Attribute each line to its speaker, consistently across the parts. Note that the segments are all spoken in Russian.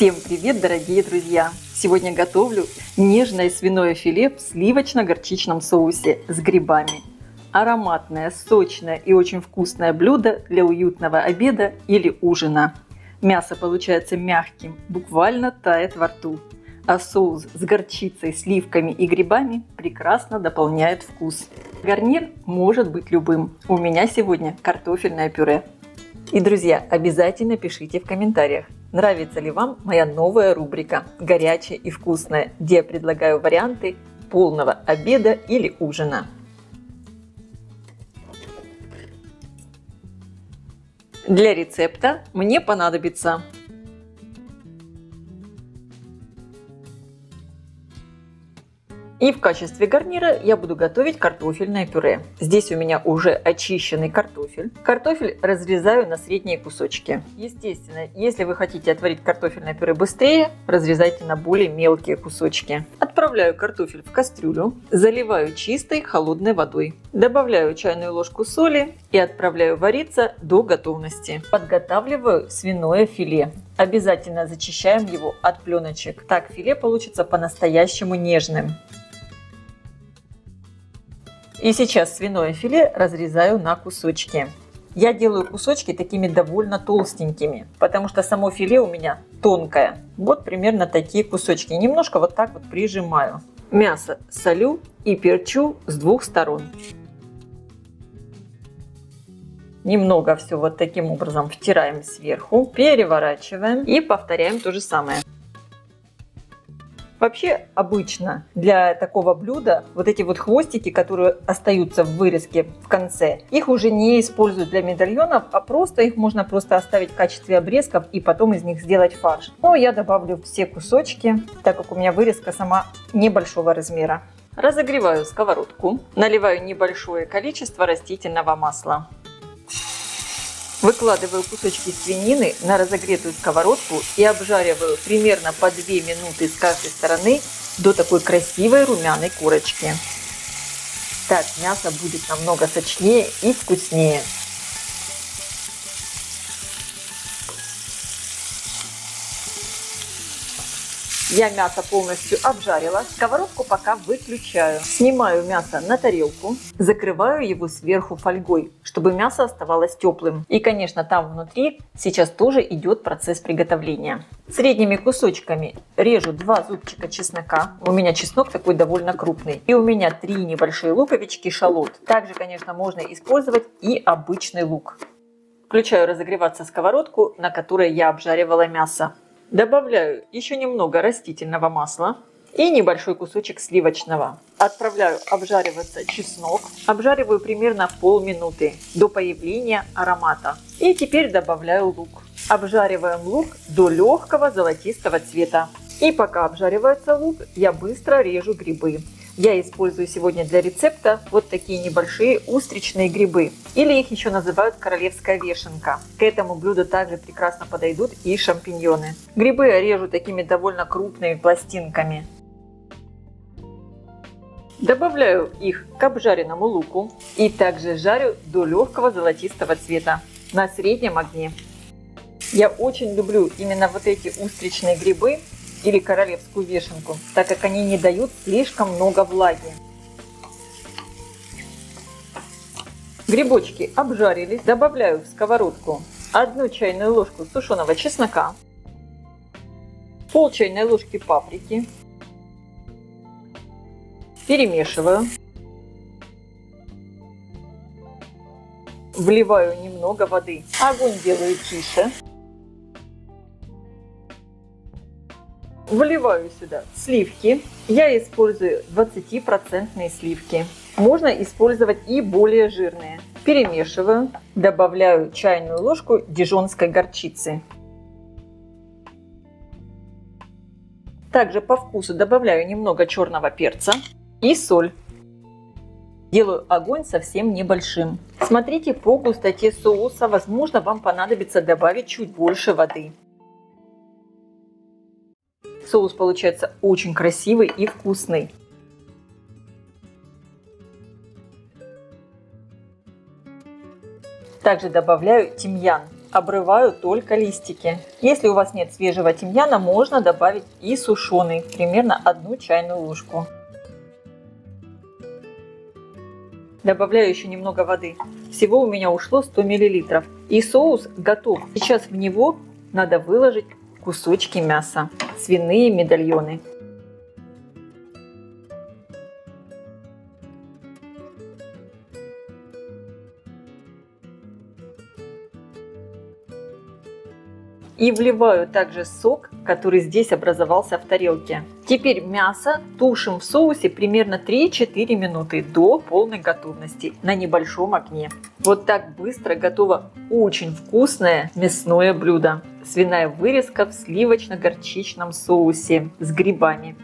Speaker 1: Всем привет, дорогие друзья! Сегодня готовлю нежное свиное филе в сливочно-горчичном соусе с грибами. Ароматное, сочное и очень вкусное блюдо для уютного обеда или ужина. Мясо получается мягким, буквально тает во рту. А соус с горчицей, сливками и грибами прекрасно дополняет вкус. Гарнир может быть любым. У меня сегодня картофельное пюре. И, друзья, обязательно пишите в комментариях, нравится ли вам моя новая рубрика «Горячее и вкусное», где я предлагаю варианты полного обеда или ужина. Для рецепта мне понадобится и в качестве гарнира я буду готовить картофельное пюре. Здесь у меня уже очищенный картофель. Картофель разрезаю на средние кусочки. Естественно, если вы хотите отварить картофельное пюре быстрее, разрезайте на более мелкие кусочки. Отправляю картофель в кастрюлю, заливаю чистой холодной водой. Добавляю чайную ложку соли и отправляю вариться до готовности. Подготавливаю свиное филе. Обязательно зачищаем его от пленочек. Так филе получится по-настоящему нежным. И сейчас свиное филе разрезаю на кусочки. Я делаю кусочки такими довольно толстенькими, потому что само филе у меня тонкое. Вот примерно такие кусочки. Немножко вот так вот прижимаю. Мясо солю и перчу с двух сторон. Немного все вот таким образом втираем сверху, переворачиваем и повторяем то же самое. Вообще обычно для такого блюда вот эти вот хвостики, которые остаются в вырезке в конце, их уже не используют для медальонов, а их можно оставить в качестве обрезков и потом из них сделать фарш. Но я добавлю все кусочки, так как у меня вырезка сама небольшого размера. Разогреваю сковородку, наливаю небольшое количество растительного масла. Выкладываю кусочки свинины на разогретую сковородку и обжариваю примерно по 2 минуты с каждой стороны до такой красивой румяной корочки. Так мясо будет намного сочнее и вкуснее. Я мясо полностью обжарила, сковородку пока выключаю. Снимаю мясо на тарелку, закрываю его сверху фольгой, чтобы мясо оставалось теплым. И, конечно, там внутри сейчас тоже идет процесс приготовления. Средними кусочками режу 2 зубчика чеснока. У меня чеснок такой довольно крупный. И у меня 3 небольшие луковички шалот. Также, конечно, можно использовать и обычный лук. Включаю разогреваться сковородку, на которой я обжаривала мясо. Добавляю еще немного растительного масла и небольшой кусочек сливочного. Отправляю обжариваться чеснок. Обжариваю примерно полминуты до появления аромата. И теперь добавляю лук. Обжариваем лук до легкого золотистого цвета. И пока обжаривается лук, я быстро режу грибы. Я использую сегодня для рецепта вот такие небольшие устричные грибы. Или их еще называют королевская вешенка. К этому блюду также прекрасно подойдут и шампиньоны. Грибы я режу такими довольно крупными пластинками. Добавляю их к обжаренному луку и также жарю до легкого золотистого цвета на среднем огне. Я очень люблю именно вот эти устричные грибы или королевскую вешенку, так как они не дают слишком много влаги. Грибочки обжарились. Добавляю в сковородку 1 чайную ложку сушеного чеснока, пол чайной ложки паприки. Перемешиваю. Вливаю немного воды. Огонь делаю тише. Вливаю сюда сливки. Я использую 20% сливки. Можно использовать и более жирные. Перемешиваю. Добавляю чайную ложку дижонской горчицы. Также по вкусу добавляю немного черного перца и соль. Делаю огонь совсем небольшим. Смотрите по густоте соуса. Возможно, вам понадобится добавить чуть больше воды. Соус получается очень красивый и вкусный. Также добавляю тимьян. обрываю только листики. Если у вас нет свежего тимьяна, можно добавить и сушеный, примерно 1 чайную ложку. Добавляю еще немного воды. Всего у меня ушло 100 мл. И соус готов. Сейчас в него надо выложить кусочки мяса, свиные медальоны. И вливаю также сок, который здесь образовался в тарелке. Теперь мясо тушим в соусе примерно 3-4 минуты до полной готовности на небольшом огне. Вот так быстро готово очень вкусное мясное блюдо. Свиная вырезка в сливочно-горчичном соусе с грибами.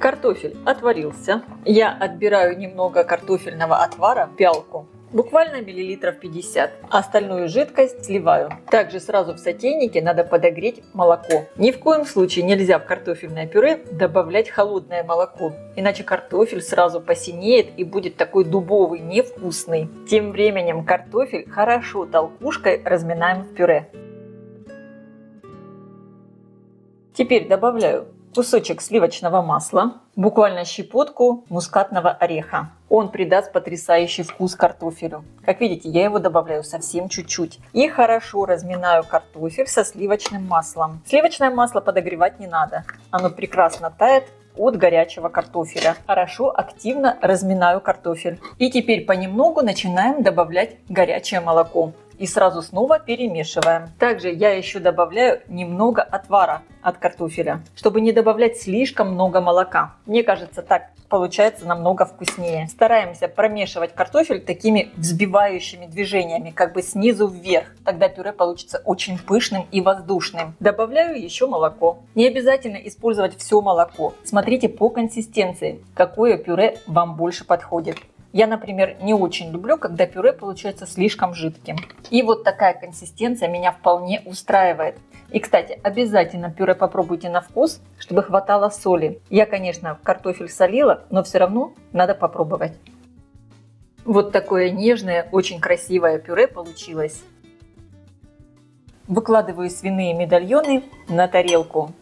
Speaker 1: Картофель отварился. Я отбираю немного картофельного отвара в пиалку. Буквально миллилитров 50. Остальную жидкость сливаю. Также сразу в сотейнике надо подогреть молоко. Ни в коем случае нельзя в картофельное пюре добавлять холодное молоко, иначе картофель сразу посинеет и будет такой дубовый, невкусный. Тем временем картофель хорошо толкушкой разминаем в пюре. Теперь добавляю кусочек сливочного масла, буквально щепотку мускатного ореха. Он придаст потрясающий вкус картофелю. Как видите, я его добавляю совсем чуть-чуть. И хорошо разминаю картофель со сливочным маслом. Сливочное масло подогревать не надо. Оно прекрасно тает от горячего картофеля. Хорошо, активно разминаю картофель. И теперь понемногу начинаем добавлять горячее молоко. И сразу снова перемешиваем. Также я еще добавляю немного отвара от картофеля, чтобы не добавлять слишком много молока. Мне кажется, так получается намного вкуснее. Стараемся промешивать картофель такими взбивающими движениями, как бы снизу вверх. Тогда пюре получится очень пышным и воздушным. Добавляю еще молоко. Не обязательно использовать все молоко. Смотрите по консистенции, какое пюре вам больше подходит. Я, например, не очень люблю, когда пюре получается слишком жидким. И вот такая консистенция меня вполне устраивает. И, кстати, обязательно пюре попробуйте на вкус, чтобы хватало соли. Я, конечно, картофель солила, но все равно надо попробовать. Вот такое нежное, очень красивое пюре получилось. Выкладываю свиные медальоны на тарелку.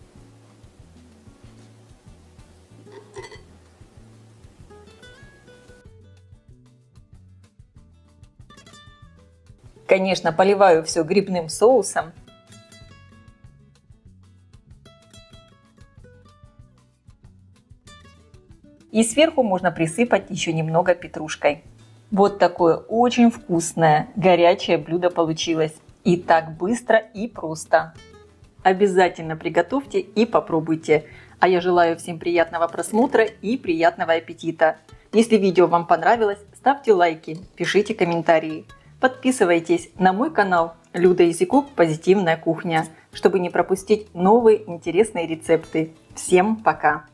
Speaker 1: Конечно, поливаю все грибным соусом. И сверху можно присыпать еще немного петрушкой. Вот такое очень вкусное горячее блюдо получилось. И так быстро и просто. Обязательно приготовьте и попробуйте. А я желаю всем приятного просмотра и приятного аппетита. Если видео вам понравилось, ставьте лайки, пишите комментарии. Подписывайтесь на мой канал Люда Язикук «Позитивная кухня», чтобы не пропустить новые интересные рецепты. Всем пока!